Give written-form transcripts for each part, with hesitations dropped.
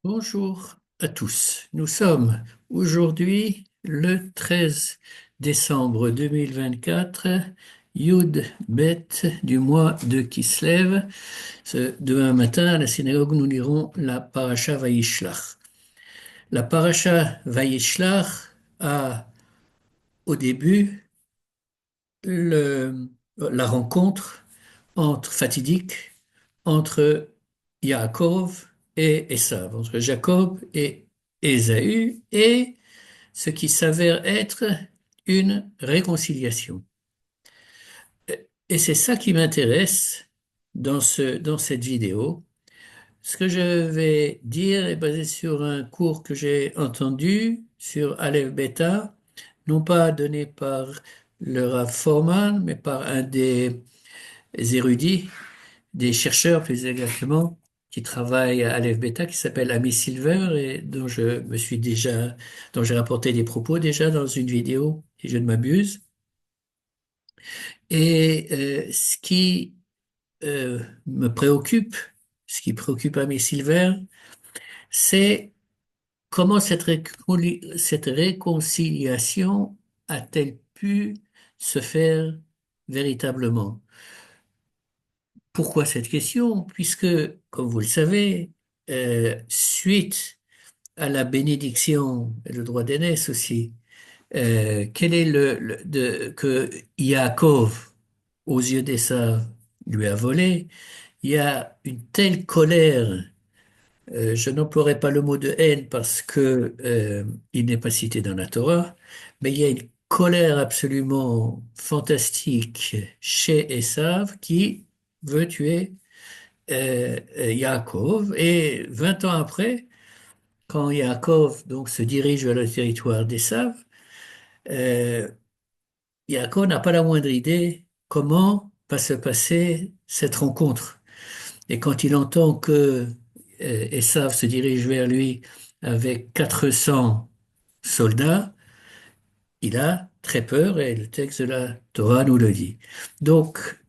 Bonjour à tous. Nous sommes aujourd'hui le 13 décembre 2024, Yud Bet du mois de Kislev. Demain matin, à la synagogue, nous lirons la Parasha Vayishlach. La Parasha Vayishlach a au début la rencontre fatidique entre Yaakov et Esav, entre Jacob et Ésaü, et ce qui s'avère être une réconciliation. Et c'est ça qui m'intéresse dans cette vidéo. Ce que je vais dire est basé sur un cours que j'ai entendu sur Aleph Beta, non pas donné par le Rav Forman, mais par un des érudits, des chercheurs plus exactement, qui travaillent à Aleph Beta, qui s'appelle Ami Silver, et dont j'ai rapporté des propos déjà dans une vidéo, si je ne m'abuse. Et ce qui me préoccupe, ce qui préoccupe Ami Silver, c'est comment cette réconciliation a-t-elle pu se faire véritablement? Pourquoi cette question? Puisque, comme vous le savez, suite à la bénédiction et le droit d'aînesse aussi, quel est que Yaakov, aux yeux d'Ésav, lui a volé? Il y a une telle colère. Je n'emploierai pas le mot de haine parce que il n'est pas cité dans la Torah, mais il y a une colère absolument fantastique chez Esav qui veut tuer Yaakov. Et 20 ans après, quand Yaakov donc se dirige vers le territoire d'Esav, euh, Yaakov n'a pas la moindre idée comment va se passer cette rencontre. Et quand il entend que Esav se dirige vers lui avec 400 soldats, il a très peur et le texte de la Torah nous le dit. Donc,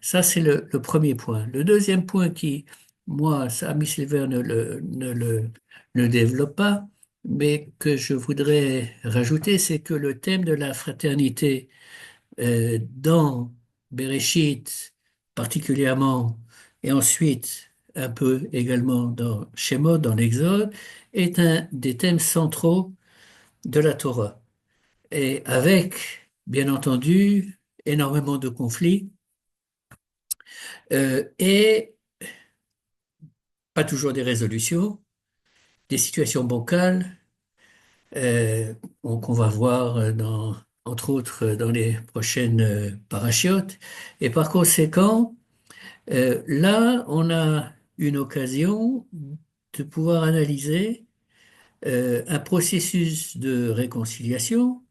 ça c'est le premier point. Le deuxième point qui, moi, Ami Silver ne développe pas, mais que je voudrais rajouter, c'est que le thème de la fraternité dans Bereshit particulièrement, et ensuite un peu également dans Shemot, dans l'Exode, est un des thèmes centraux de la Torah. Et avec, bien entendu, énormément de conflits, et pas toujours des résolutions, des situations bancales, euh, qu'on va voir entre autres dans les prochaines parachiotes. Et par conséquent, là, on a une occasion de pouvoir analyser un processus de réconciliation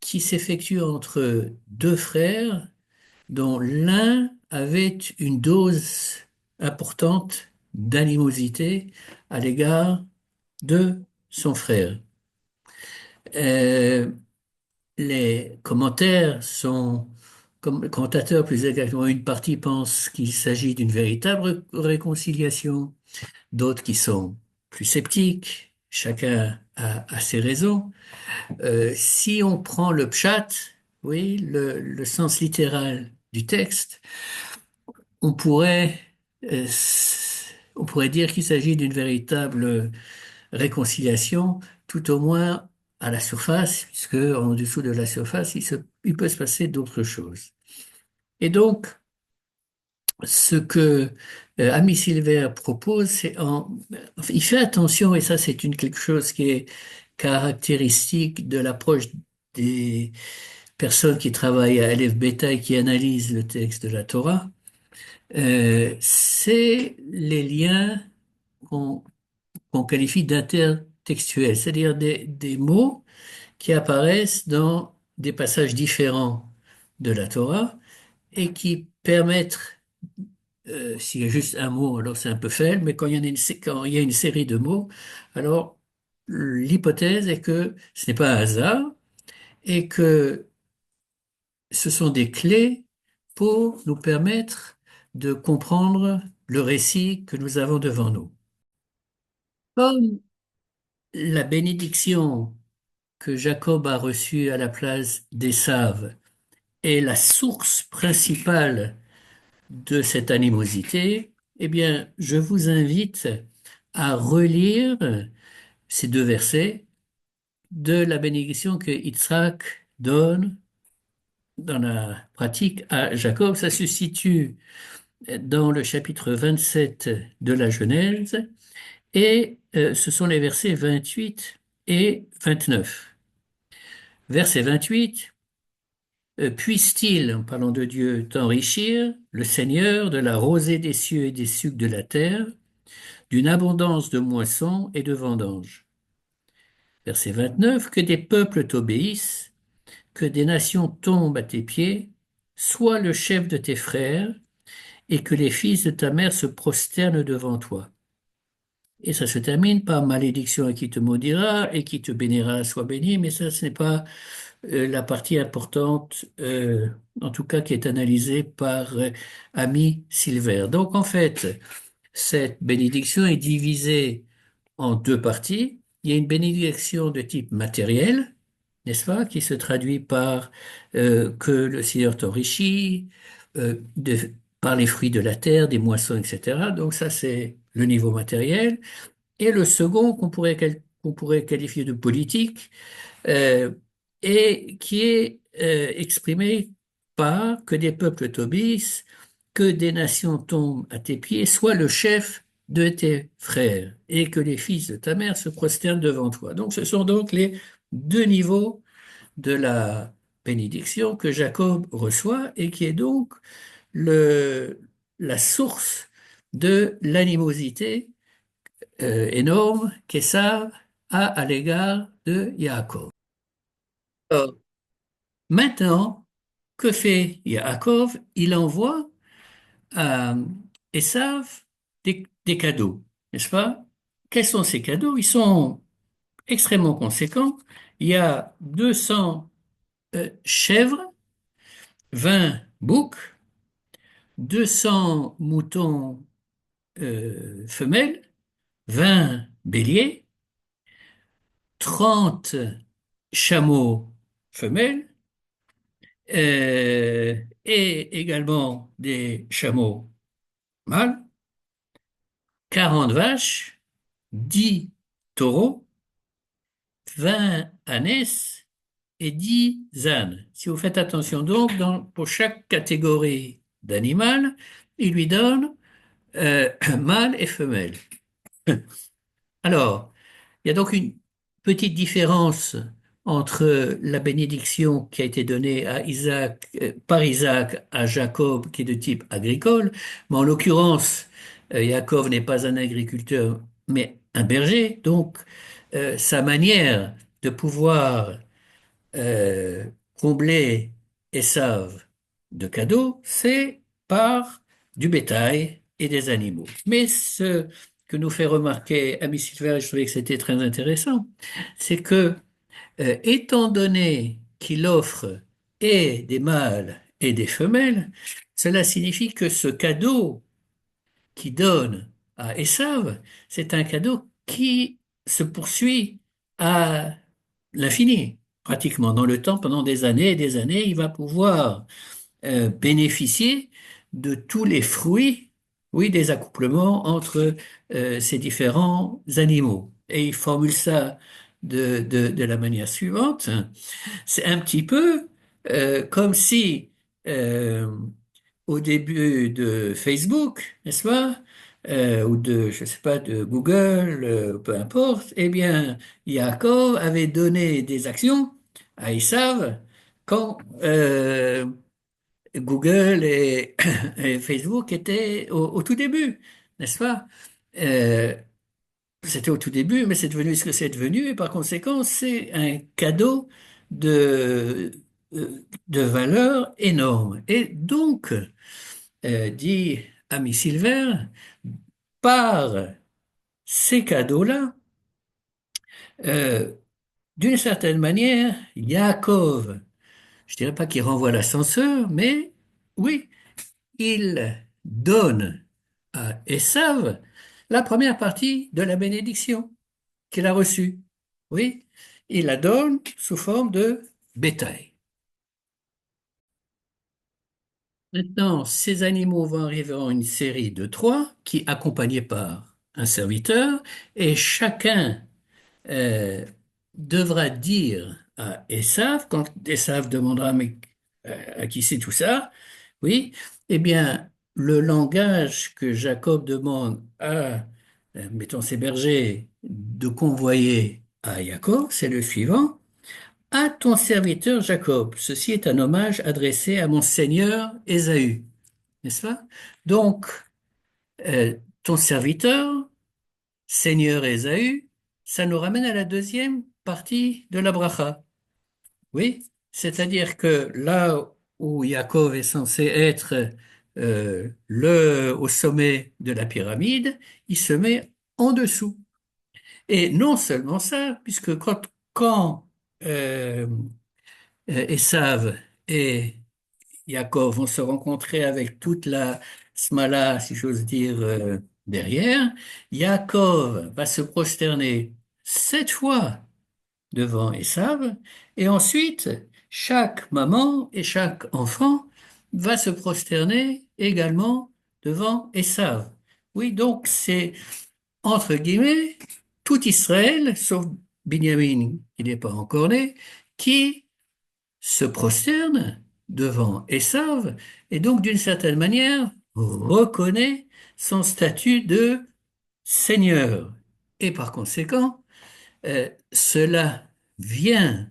qui s'effectue entre deux frères dont l'un avait une dose importante d'animosité à l'égard de son frère. Euh, les commentaires sont, comme le commentateur plus exactement, une partie pense qu'il s'agit d'une véritable réconciliation, d'autres qui sont plus sceptiques, chacun a ses raisons. Si on prend le pshat, oui, le sens littéral du texte, on pourrait, euh, on pourrait dire qu'il s'agit d'une véritable réconciliation, tout au moins à la surface, puisque en dessous de la surface, il peut se passer d'autres choses. Et donc, ce que Ami Silver propose, enfin, il fait attention, et ça c'est quelque chose qui est caractéristique de l'approche des personnes qui travaillent à Aleph Beta et qui analysent le texte de la Torah, c'est les liens qu'on qu'on qualifie d'intertextuels, c'est-à-dire des mots qui apparaissent dans des passages différents de la Torah et qui permettent, s'il y a juste un mot, alors c'est un peu faible, mais quand il y a une série de mots, alors l'hypothèse est que ce n'est pas un hasard et que ce sont des clés pour nous permettre de comprendre le récit que nous avons devant nous. Comme la bénédiction que Jacob a reçue à la place d'Ésav est la source principale de cette animosité, eh bien, je vous invite à relire ces deux versets de la bénédiction que Yitzhak donne dans la pratique à Jacob. Ça se situe dans le chapitre 27 de la Genèse et ce sont les versets 28 et 29. Verset 28, puisse-t-il, en parlant de Dieu, t'enrichir, le Seigneur, de la rosée des cieux et des sucs de la terre, d'une abondance de moissons et de vendanges. Verset 29, que des peuples t'obéissent, que des nations tombent à tes pieds, sois le chef de tes frères, et que les fils de ta mère se prosternent devant toi. Et ça se termine par malédiction à qui te maudira et qui te bénira soit béni, mais ça, ce n'est pas la partie importante, en tout cas qui est analysée par Ami Silver. Donc en fait, cette bénédiction est divisée en deux parties. Il y a une bénédiction de type matériel, n'est-ce pas, qui se traduit par que le Seigneur t'enrichit, par les fruits de la terre, des moissons, etc. Donc ça, c'est le niveau matériel. Et le second, qu'on pourrait qualifier de politique, euh, et qui est exprimé par que des peuples t'obéissent, que des nations tombent à tes pieds, sois le chef de tes frères, et que les fils de ta mère se prosternent devant toi. Donc ce sont donc les deux niveaux de la bénédiction que Jacob reçoit et qui est donc le, la source de l'animosité énorme qu'Ésav a à l'égard de Yaakov. Alors, maintenant, que fait Yaakov? Il envoie à Esav des cadeaux, n'est-ce pas? Quels sont ces cadeaux? Ils sont extrêmement conséquents. Il y a 200 chèvres, 20 boucs, 200 moutons femelles, 20 béliers, 30 chameaux femelles, et également des chameaux mâles, 40 vaches, 10 taureaux, 20 ânesses et 10 ânes. Si vous faites attention donc, pour chaque catégorie d'animal, il lui donne mâle et femelle. Alors, il y a donc une petite différence entre la bénédiction qui a été donnée à Isaac, par Isaac à Jacob, qui est de type agricole, mais en l'occurrence, Jacob n'est pas un agriculteur, mais un berger, donc sa manière de pouvoir euh, combler Esav de cadeaux, c'est par du bétail et des animaux. Mais ce que nous fait remarquer Ami Silver, et je trouvais que c'était très intéressant, c'est que, étant donné qu'il offre et des mâles et des femelles, cela signifie que ce cadeau qu'il donne à Esav, c'est un cadeau qui se poursuit à l'infini, pratiquement dans le temps, pendant des années et des années, il va pouvoir bénéficier de tous les fruits, oui, des accouplements entre ces différents animaux. Et il formule ça de la manière suivante. C'est un petit peu comme si euh, au début de Facebook, n'est-ce pas? Ou de, je sais pas, de Google, peu importe, eh bien, Yaakov avait donné des actions à Esav quand Google et Facebook étaient au tout début, n'est-ce pas? Euh, C'était au tout début, mais c'est devenu ce que c'est devenu, et par conséquent, c'est un cadeau de, de valeur énorme. Et donc, dit Ami Silver, par ces cadeaux-là, euh, d'une certaine manière, Yaakov, je dirais pas qu'il renvoie l'ascenseur, mais oui, il donne à Esav la première partie de la bénédiction qu'il a reçue. Oui, il la donne sous forme de bétail. Maintenant, ces animaux vont arriver en une série de trois, qui accompagnés par un serviteur, et chacun euh, devra dire à Esav, quand Esav demandera mais à qui c'est tout ça, oui, eh bien, le langage que Jacob demande à, mettons, ses bergers de convoyer à Jacob, c'est le suivant. À ton serviteur Jacob, ceci est un hommage adressé à mon seigneur Ésaü, n'est-ce pas? Donc, ton serviteur, seigneur Ésaü, ça nous ramène à la deuxième partie de la bracha. Oui, c'est-à-dire que là où Yaakov est censé être au sommet de la pyramide, il se met en dessous. Et non seulement ça, puisque quand euh, Esav et Yaakov vont se rencontrer avec toute la smala, si j'ose dire, derrière, Yaakov va se prosterner 7 fois devant Esav, et ensuite, chaque maman et chaque enfant va se prosterner également devant Esav. Oui, donc c'est, entre guillemets, tout Israël, sauf Binyamin, qui n'est pas encore né, qui se prosterne devant Esav, et donc d'une certaine manière reconnaît son statut de seigneur. Et par conséquent, cela vient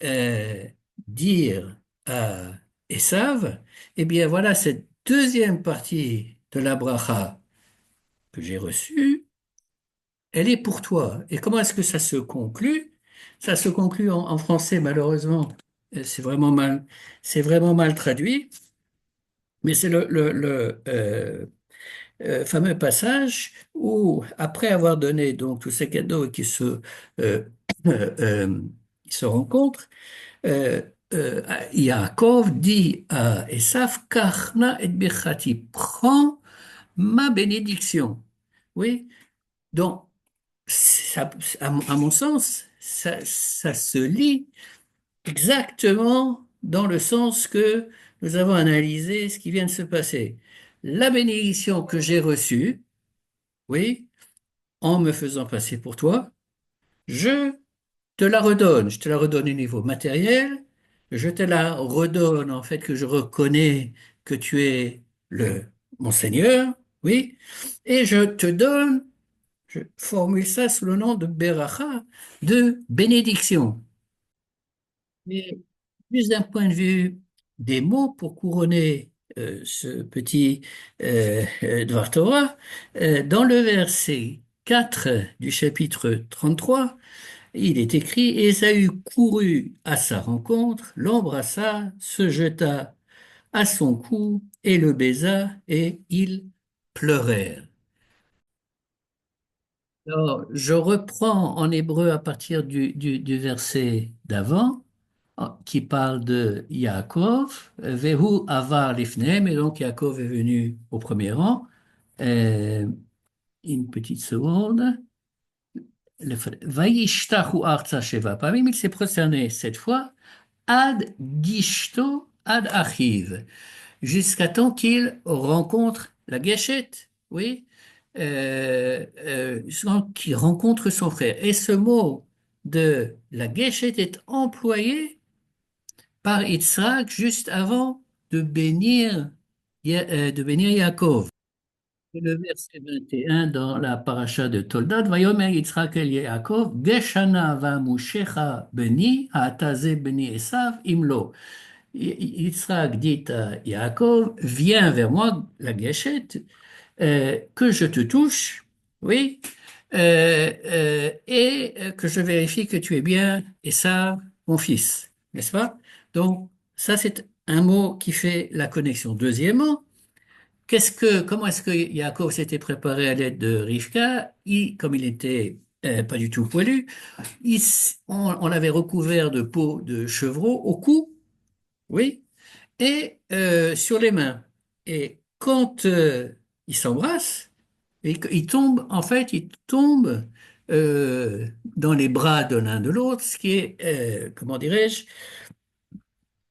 euh, dire à Esav, eh bien voilà cette deuxième partie de la bracha que j'ai reçue, elle est pour toi. Et comment est-ce que ça se conclut? Ça se conclut en français, malheureusement. C'est vraiment mal traduit, mais c'est le fameux passage où, après avoir donné donc tous ces cadeaux euh, euh, euh, qui se rencontrent, euh, Yaakov dit à Esav, Karna et Birchati, prends ma bénédiction. Oui, donc, à mon sens, ça se lit exactement dans le sens que nous avons analysé ce qui vient de se passer. La bénédiction que j'ai reçue, oui, en me faisant passer pour toi, je te la redonne. Je te la redonne au niveau matériel. Je te la redonne en fait que je reconnais que tu es mon Seigneur, oui. Et je te donne, je formule ça sous le nom de Beracha, de bénédiction. Mais plus d'un point de vue des mots pour couronner ce petit Dvar Torah, dans le verset 4 du chapitre 33, il est écrit, Ésaü courut à sa rencontre, l'embrassa, se jeta à son cou et le baisa, et ils pleurèrent. Alors, je reprends en hébreu à partir du verset d'avant, qui parle de Yaakov, Vehu avar lifnehem, et donc Yaakov est venu au premier rang. Euh, une petite seconde. Vayishtachu arza sheva pamim, il s'est prosterné 7 fois, ad gishto ad achiv, jusqu'à temps qu'il rencontre la gâchette, oui, jusqu'à temps qu'il rencontre son frère. Et ce mot de la gâchette est employé par Yitzhak juste avant de bénir Yaakov. Et le verset 21 dans la paracha de Toldot, Vayomer Yitzhak el Yaakov, Geshana va Mushecha beni, ha'ataze beni Esav imlo. Yitzhak dit à Yaakov, viens vers moi, la gâchette, que je te touche, oui, et que je vérifie que tu es bien Esav, mon fils, n'est-ce pas? Donc, ça, c'est un mot qui fait la connexion. Deuxièmement, comment est-ce que Yaakov s'était préparé à l'aide de Rivka? Comme il était pas du tout poilu, on l'avait recouvert de peau de chevreau au cou, oui, et sur les mains. Et quand ils s'embrassent, Et il tombe, en fait, il tombe dans les bras de l'un de l'autre, ce qui est, comment dirais-je,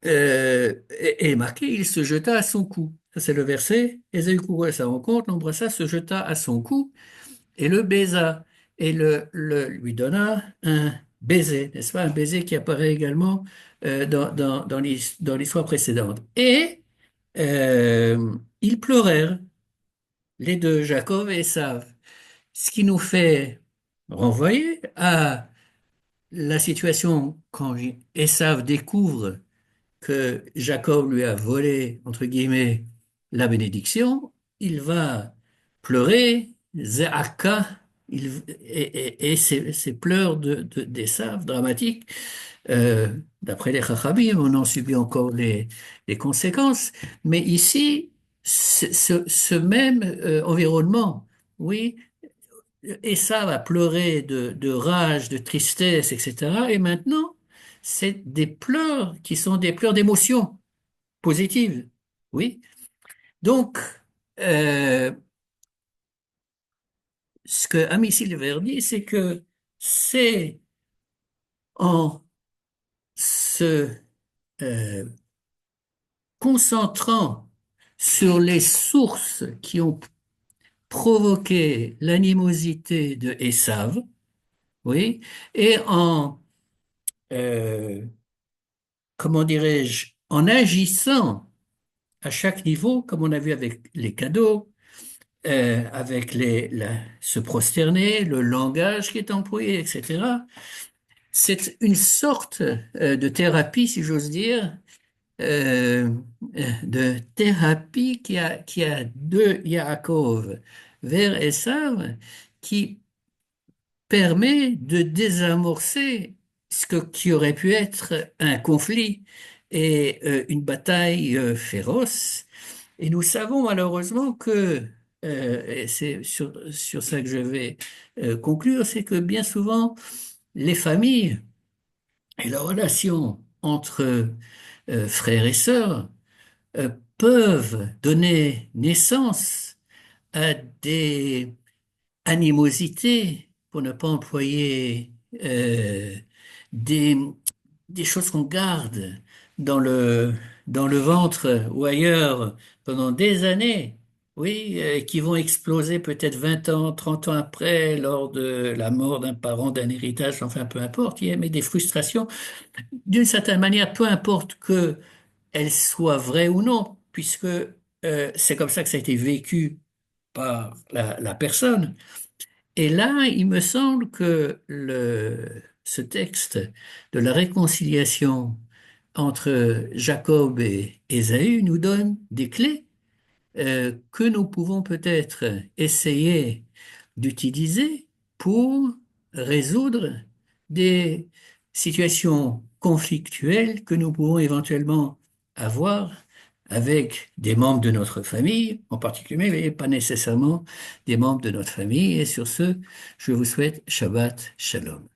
est marqué, il se jeta à son cou. Ça, c'est le verset. Ésaü courut à sa rencontre, l'embrassa, se jeta à son cou et le baisa et lui donna un baiser, n'est-ce pas? Un baiser qui apparaît également dans l'histoire précédente. Et ils pleurèrent, les deux, Jacob et Ésav, ce qui nous fait renvoyer à la situation quand Ésav découvre que Jacob lui a volé, entre guillemets, la bénédiction, il va pleurer, Zéaka, et ces pleurs d'Esav dramatiques, d'après les Chachamim, on en subit encore les conséquences. Mais ici, ce même environnement, oui, Esav a pleuré de rage, de tristesse, etc. Et maintenant, c'est des pleurs qui sont des pleurs d'émotion positive. Oui. Donc, euh, ce que Amy Silver dit, c'est que c'est en se euh, concentrant sur les sources qui ont provoqué l'animosité de Esav, oui, et en, euh, comment dirais-je, en agissant à chaque niveau, comme on a vu avec les cadeaux, avec se prosterner, le langage qui est employé, etc. C'est une sorte de thérapie, si j'ose dire, euh, de thérapie qui a de Yaakov vers Esav, qui permet de désamorcer qui aurait pu être un conflit et une bataille féroce. Et nous savons malheureusement que, et c'est sur ça que je vais conclure, c'est que bien souvent, les familles et leurs relations entre frères et sœurs peuvent donner naissance à des animosité, pour ne pas employer des, des choses qu'on garde dans dans le ventre ou ailleurs pendant des années, oui, qui vont exploser peut-être 20 ans, 30 ans après, lors de la mort d'un parent, d'un héritage, enfin peu importe, mais des frustrations, d'une certaine manière, peu importe qu'elles soient vraies ou non, puisque c'est comme ça que ça a été vécu par la personne. Et là, il me semble que ce texte de la réconciliation entre Jacob et Ésaü nous donne des clés que nous pouvons peut-être essayer d'utiliser pour résoudre des situations conflictuelles que nous pouvons éventuellement avoir avec des membres de notre famille, en particulier, mais pas nécessairement des membres de notre famille. Et sur ce, je vous souhaite Shabbat Shalom.